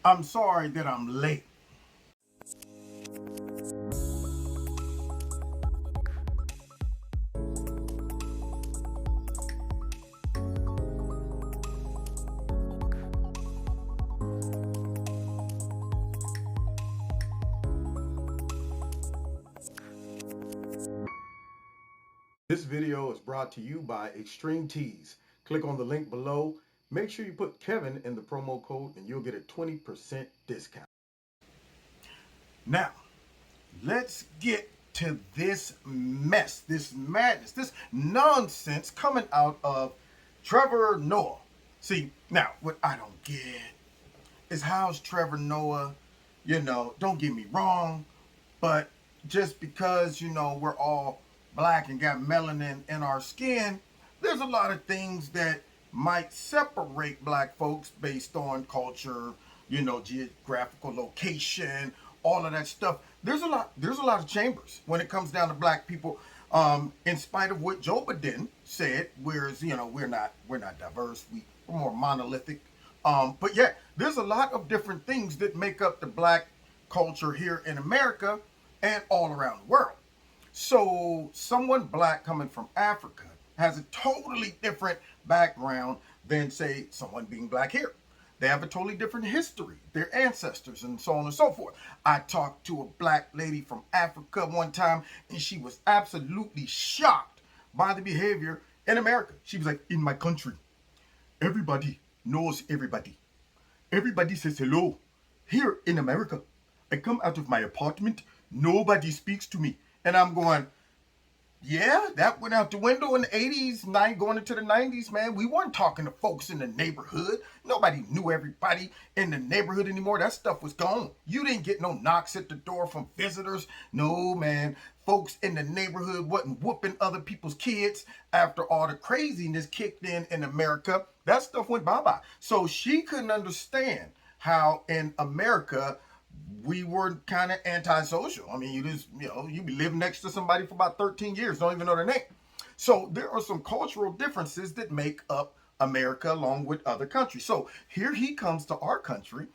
I'm sorry that I'm late. This video is brought to you by Extreme Tees. Click on the link below. Make sure you put Kevin in the promo code and you'll get a 20% discount. Now, let's get to this mess, this madness, this nonsense coming out of Trevor Noah. See, now, what I don't get is how's Trevor Noah, don't get me wrong, but just because, we're all black and got melanin in our skin, there's a lot of things that might separate black folks based on culture, geographical location, all of that stuff. There's a lot of chambers when it comes down to black people. In spite of what Joe Biden said, whereas we're not diverse, we're more monolithic. But yeah, there's a lot of different things that make up the black culture here in America and all around the world. So someone black coming from Africa has a totally different background than, say, someone being black here. They have a totally different history, their ancestors, and so on and so forth. I talked to a black lady from Africa one time, and she was absolutely shocked by the behavior in America. She was like, in my country, everybody knows everybody. Everybody says hello. Here in America, I come out of my apartment, nobody speaks to me. And I'm going, yeah, that went out the window in the 80s, going into the 90s, man. We weren't talking to folks in the neighborhood. Nobody knew everybody in the neighborhood anymore. That stuff was gone. You didn't get no knocks at the door from visitors. No, man. Folks in the neighborhood wasn't whooping other people's kids after all the craziness kicked in America. That stuff went bye-bye. So she couldn't understand how in America we were kind of antisocial. I mean, you be living next to somebody for about 13 years, don't even know their name. So there are some cultural differences that make up America along with other countries. So here he comes to our country,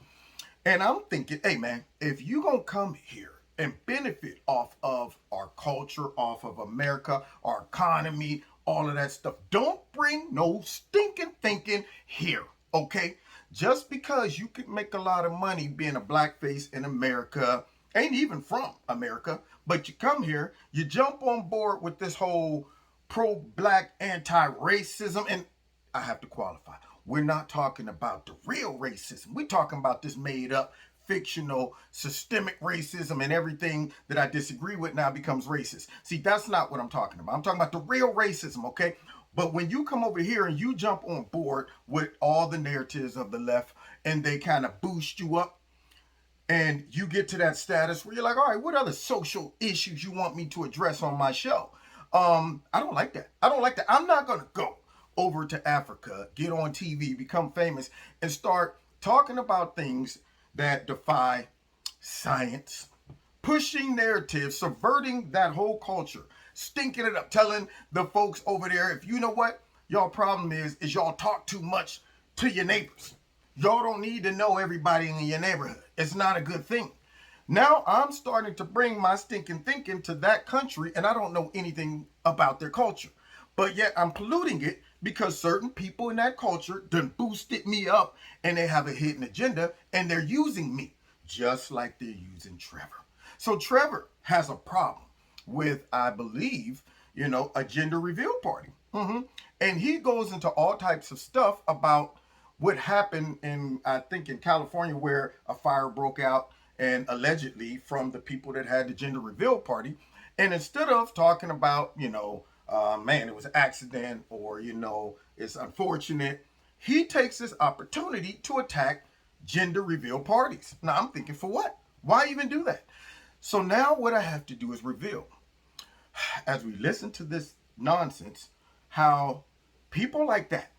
and I'm thinking, hey man, if you gonna come here and benefit off of our culture, off of America, our economy, all of that stuff, don't bring no stinking thinking here, okay? Just because you can make a lot of money being a blackface in America, ain't even from America, but you come here, you jump on board with this whole pro-black anti-racism, and I have to qualify. We're not talking about the real racism. We're talking about this made up, fictional, systemic racism, and everything that I disagree with now becomes racist. See, that's not what I'm talking about. I'm talking about the real racism, okay? But when you come over here and you jump on board with all the narratives of the left and they kind of boost you up and you get to that status where you're like, all right, what other social issues you want me to address on my show? I don't like that. I don't like that. I'm not going to go over to Africa, get on TV, become famous, and start talking about things that defy science, pushing narratives, subverting that whole culture, stinking it up, telling the folks over there, if you know what y'all problem is y'all talk too much to your neighbors. Y'all don't need to know everybody in your neighborhood. It's not a good thing. Now I'm starting to bring my stinking thinking to that country, and I don't know anything about their culture. But yet I'm polluting it because certain people in that culture done boosted me up, and they have a hidden agenda, and they're using me just like they're using Trevor. So Trevor has a problem with, I believe, a gender reveal party. And he goes into all types of stuff about what happened I think in California, where a fire broke out and allegedly from the people that had the gender reveal party. And instead of talking about, man, it was an accident or, it's unfortunate, he takes this opportunity to attack gender reveal parties. Now I'm thinking, for what? Why even do that? So now what I have to do is reveal, as we listen to this nonsense, how people like that,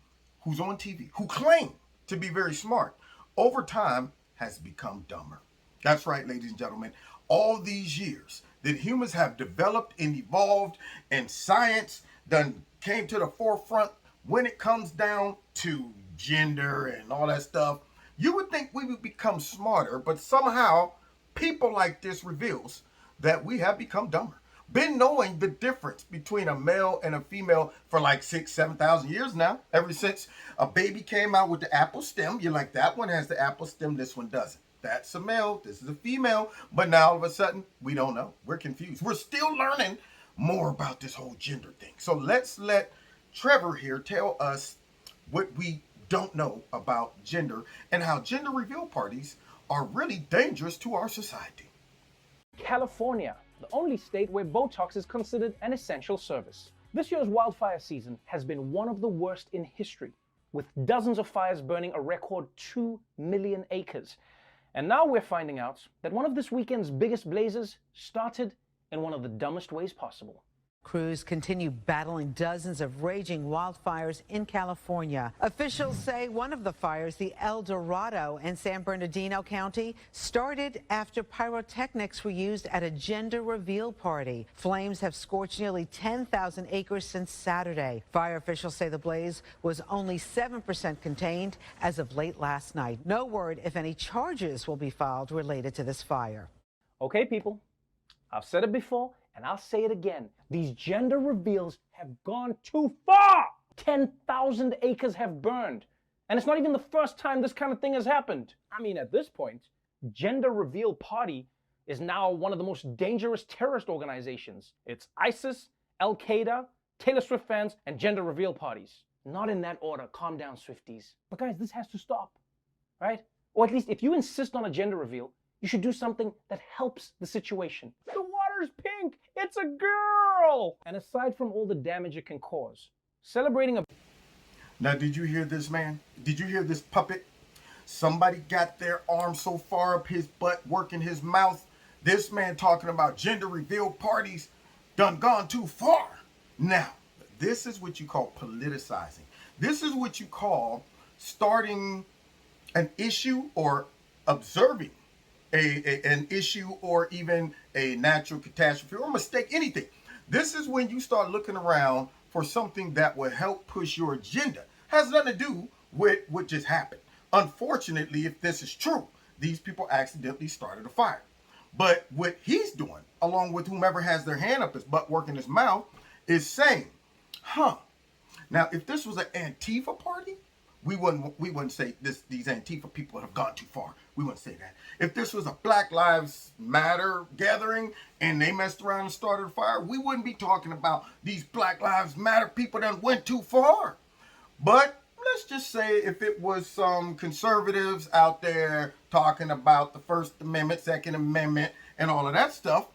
who's on TV, who claim to be very smart, over time has become dumber. That's right, ladies and gentlemen. All these years that humans have developed and evolved, and science done came to the forefront when it comes down to gender and all that stuff, You would think we would become smarter, but somehow people like this reveals that we have become dumber. Been knowing the difference between a male and a female for like 7,000 years now. Ever since a baby came out with the apple stem, you're like, that one has the apple stem, this one doesn't. That's a male, this is a female. But now all of a sudden, we don't know. We're confused. We're still learning more about this whole gender thing. So let's let Trevor here tell us what we don't know about gender and how gender reveal parties are really dangerous to our society. California, the only state where Botox is considered an essential service. This year's wildfire season has been one of the worst in history, with dozens of fires burning a record 2 million acres. And now we're finding out that one of this weekend's biggest blazes started in one of the dumbest ways possible. Cruz continue battling dozens of raging wildfires in California. Officials say one of the fires, the El Dorado in San Bernardino County, started after pyrotechnics were used at a gender reveal party. Flames have scorched nearly 10,000 acres since Saturday. Fire officials say the blaze was only 7% contained as of late last night. No word if any charges will be filed related to this fire. Okay, people, I've said it before, and I'll say it again. These gender reveals have gone too far. 10,000 acres have burned. And it's not even the first time this kind of thing has happened. I mean, at this point, gender reveal party is now one of the most dangerous terrorist organizations. It's ISIS, Al Qaeda, Taylor Swift fans, and gender reveal parties. Not in that order. Calm down, Swifties. But guys, this has to stop, right? Or at least if you insist on a gender reveal, you should do something that helps the situation. The water's pink. It's a girl. And aside from all the damage it can cause, celebrating a... Now, did you hear this, man? Did you hear this puppet? Somebody got their arm so far up his butt, working his mouth. This man talking about gender reveal parties done gone too far. Now, this is what you call politicizing. This is what you call starting an issue or observing an issue or even a natural catastrophe or mistake, anything. This is when you start looking around for something that will help push your agenda. Has nothing to do with what just happened. Unfortunately, if this is true, these people accidentally started a fire. But what he's doing, along with whomever has their hand up his butt working his mouth, is saying, now if this was an Antifa party, we wouldn't say these Antifa people have gone too far. We wouldn't say that. If this was a Black Lives Matter gathering and they messed around and started a fire, we wouldn't be talking about these Black Lives Matter people that went too far. But let's just say if it was some conservatives out there talking about the First Amendment, Second Amendment, and all of that stuff,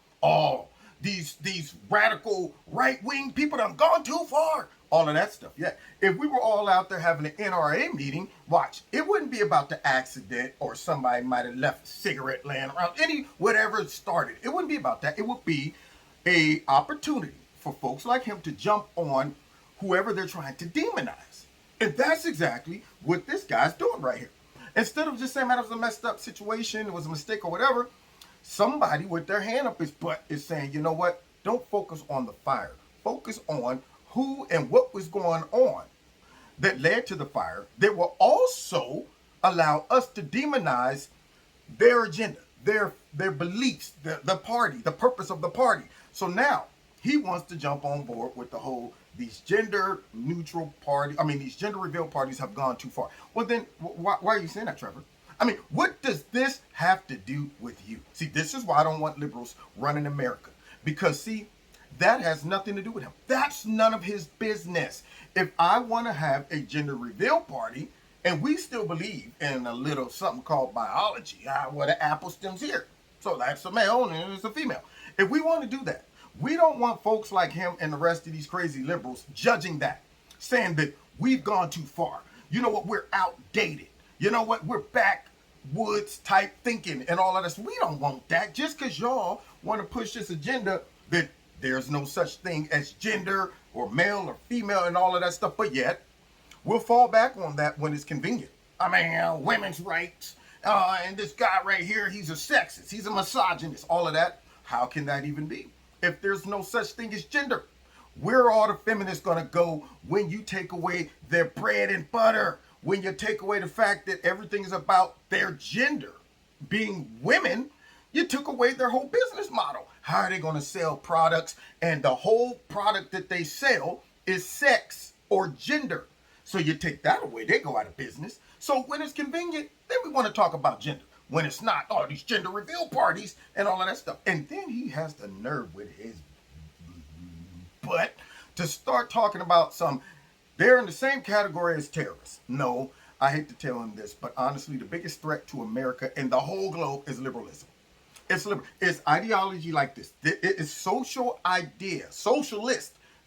these radical right-wing people that have gone too far. All of that stuff, yeah. If we were all out there having an NRA meeting, watch, it wouldn't be about the accident or somebody might have left a cigarette laying around, whatever it started. It wouldn't be about that. It would be a opportunity for folks like him to jump on whoever they're trying to demonize. And that's exactly what this guy's doing right here. Instead of just saying that it was a messed up situation, it was a mistake or whatever, somebody with their hand up his butt is saying, you know what? Don't focus on the fire. Focus on who and what was going on that led to the fire that will also allow us to demonize their agenda, their beliefs, the party, the purpose of the party. So now he wants to jump on board with the whole, these gender neutral party, these gender reveal parties have gone too far. Well then, why are you saying that, Trevor? What does this have to do with you? See, this is why I don't want liberals running America. Because see, that has nothing to do with him. That's none of his business. If I want to have a gender reveal party, and we still believe in a little something called biology, where the apple stem's here. So that's a male and it's a female. If we want to do that, we don't want folks like him and the rest of these crazy liberals judging that, saying that we've gone too far. You know what? We're outdated. You know what? We're backwoods type thinking and all of this. We don't want that. Just because y'all want to push this agenda that there's no such thing as gender or male or female and all of that stuff, but yet we'll fall back on that when it's convenient. Women's rights, and this guy right here, he's a sexist, he's a misogynist, all of that. How can that even be? If there's no such thing as gender, where are all the feminists gonna go when you take away their bread and butter? when you take away the fact that everything is about their gender, being women, you took away their whole business model. How are they going to sell products? And the whole product that they sell is sex or gender. So you take that away, they go out of business. So when it's convenient, then we want to talk about gender. When it's not, all these gender reveal parties and all of that stuff. And then he has the nerve with his butt to start talking about they're in the same category as terrorists. No, I hate to tell him this, but honestly, the biggest threat to America and the whole globe is liberalism. It's ideology like this. It is socialist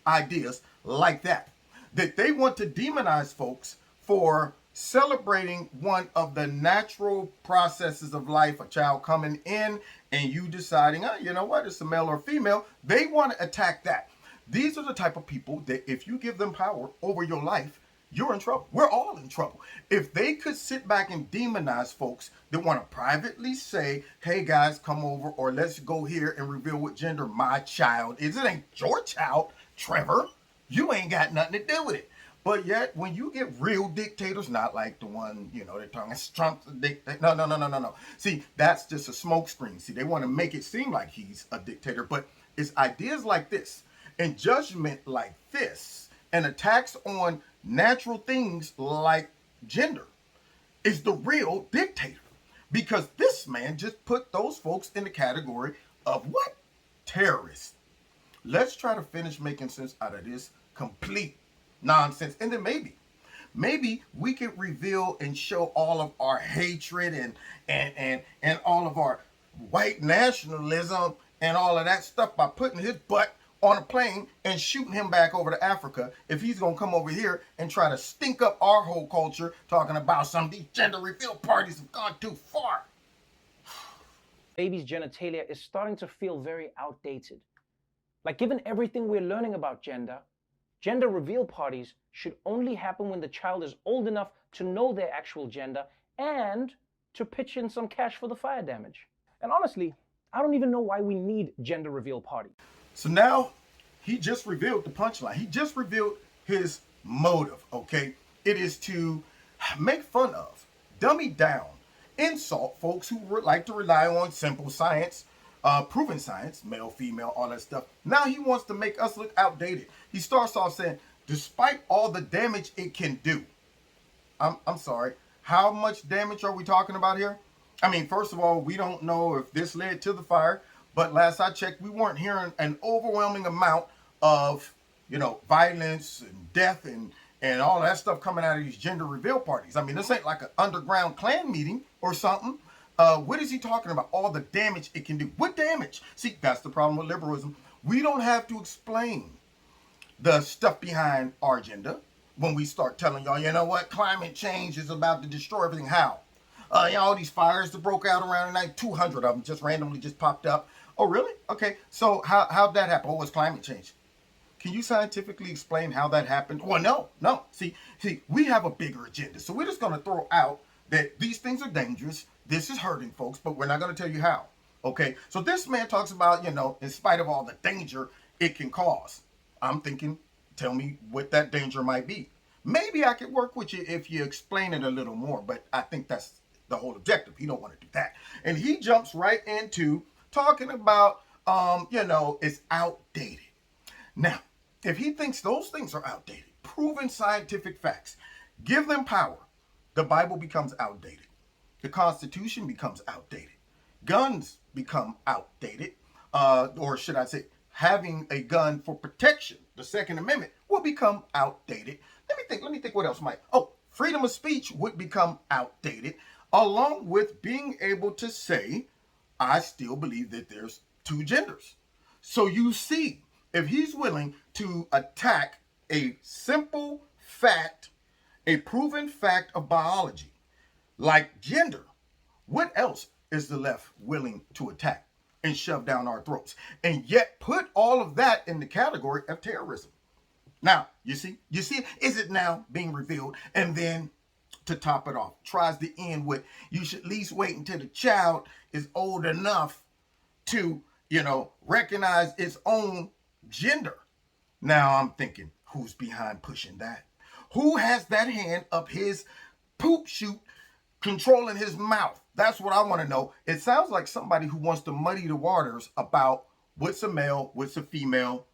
ideas like that they want to demonize folks for celebrating one of the natural processes of life, a child coming in and you deciding, you know what, it's a male or female. They want to attack that. These are the type of people that if you give them power over your life, you're in trouble. We're all in trouble. If they could sit back and demonize folks that want to privately say, hey guys, come over, or let's go here and reveal what gender my child is. It ain't your child, Trevor. You ain't got nothing to do with it. But yet, when you get real dictators, not like the one, they're talking Trump's a dictator. No. See, that's just a smokescreen. See, they want to make it seem like he's a dictator, but it's ideas like this and judgment like this and attacks on natural things like gender is the real dictator. Because this man just put those folks in the category of what? Terrorists. Let's try to finish making sense out of this complete nonsense. And then maybe we could reveal and show all of our hatred and all of our white nationalism and all of that stuff by putting his butt on a plane and shooting him back over to Africa if he's going to come over here and try to stink up our whole culture talking about some of these gender reveal parties have gone too far. Baby's genitalia is starting to feel very outdated. Like, given everything we're learning about gender reveal parties should only happen when the child is old enough to know their actual gender and to pitch in some cash for the fire damage. And honestly, I don't even know why we need gender reveal parties. So now he just revealed the punchline. He just revealed his motive, okay? It is to make fun of, dummy down, insult folks who like to rely on simple science, proven science, male, female, all that stuff. Now he wants to make us look outdated. He starts off saying, despite all the damage it can do. I'm sorry. How much damage are we talking about here? I mean, first of all, we don't know if this led to the fire. But last I checked, we weren't hearing an overwhelming amount of, violence and death and all that stuff coming out of these gender reveal parties. I mean, this ain't like an underground Klan meeting or something. What is he talking about? All the damage it can do. What damage? See, that's the problem with liberalism. We don't have to explain the stuff behind our agenda when we start telling y'all, you know what? Climate change is about to destroy everything. How? All these fires that broke out around the night, 200 of them just randomly just popped up. Oh, really? Okay. So how'd that happen? What was climate change? Can you scientifically explain how that happened? Well, no. See, we have a bigger agenda. So we're just going to throw out that these things are dangerous. This is hurting folks, but we're not going to tell you how. Okay. So this man talks about, in spite of all the danger it can cause. I'm thinking, tell me what that danger might be. Maybe I could work with you if you explain it a little more, but I think that's the whole objective. He don't want to do that. And he jumps right into talking about, it's outdated. Now, if he thinks those things are outdated, proven scientific facts, give them power, the Bible becomes outdated. The Constitution becomes outdated. Guns become outdated. Or should I say, having a gun for protection, the Second Amendment, will become outdated. Let me think what else might. Freedom of speech would become outdated, along with being able to say, I still believe that there's two genders. So you see, if he's willing to attack a simple fact, a proven fact of biology, like gender, what else is the left willing to attack and shove down our throats? And yet put all of that in the category of terrorism. Now, you see, is it now being revealed? And then to top it off, tries to end with, you should at least wait until the child is old enough to, recognize its own gender. Now I'm thinking, who's behind pushing that? Who has that hand up his poop chute controlling his mouth? That's what I want to know. It sounds like somebody who wants to muddy the waters about what's a male, what's a female.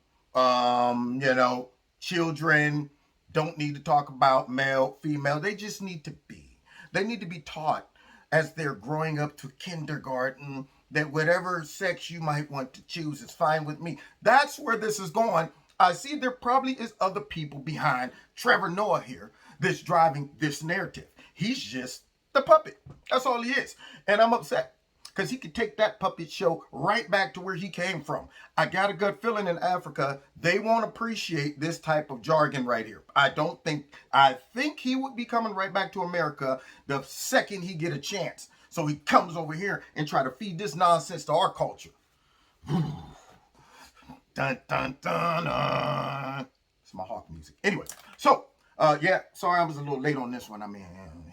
Children don't need to talk about male, female. They just need to be. They need to be taught as they're growing up to kindergarten that whatever sex you might want to choose is fine with me. That's where this is going. I see there probably is other people behind Trevor Noah here that's driving this narrative. He's just the puppet. That's all he is. And I'm upset because he could take that puppet show right back to where he came from. I got a gut feeling in Africa, they won't appreciate this type of jargon right here. I think he would be coming right back to America the second he get a chance. So he comes over here and try to feed this nonsense to our culture. Dun, dun, dun, dun. It's my hawk music. Anyway, so, sorry I was a little late on this one. I mean,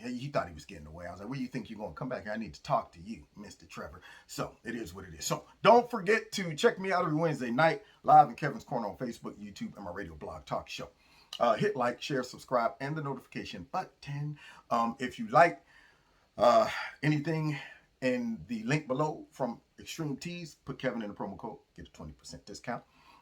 he thought he was getting away. I was like, where do you think you're going to come back here? I need to talk to you, Mr. Trevor. So, it is what it is. So, don't forget to check me out every Wednesday night, live in Kevin's Corner on Facebook, YouTube, and my radio blog talk show. Hit like, share, subscribe, and the notification button. If you like anything in the link below from Extreme Tees, put Kevin in the promo code, get a 20% discount.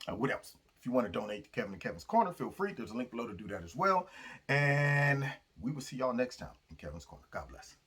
What else? If you want to donate to Kevin and Kevin's Corner, feel free. There's a link below to do that as well. And we will see y'all next time in Kevin's Corner. God bless.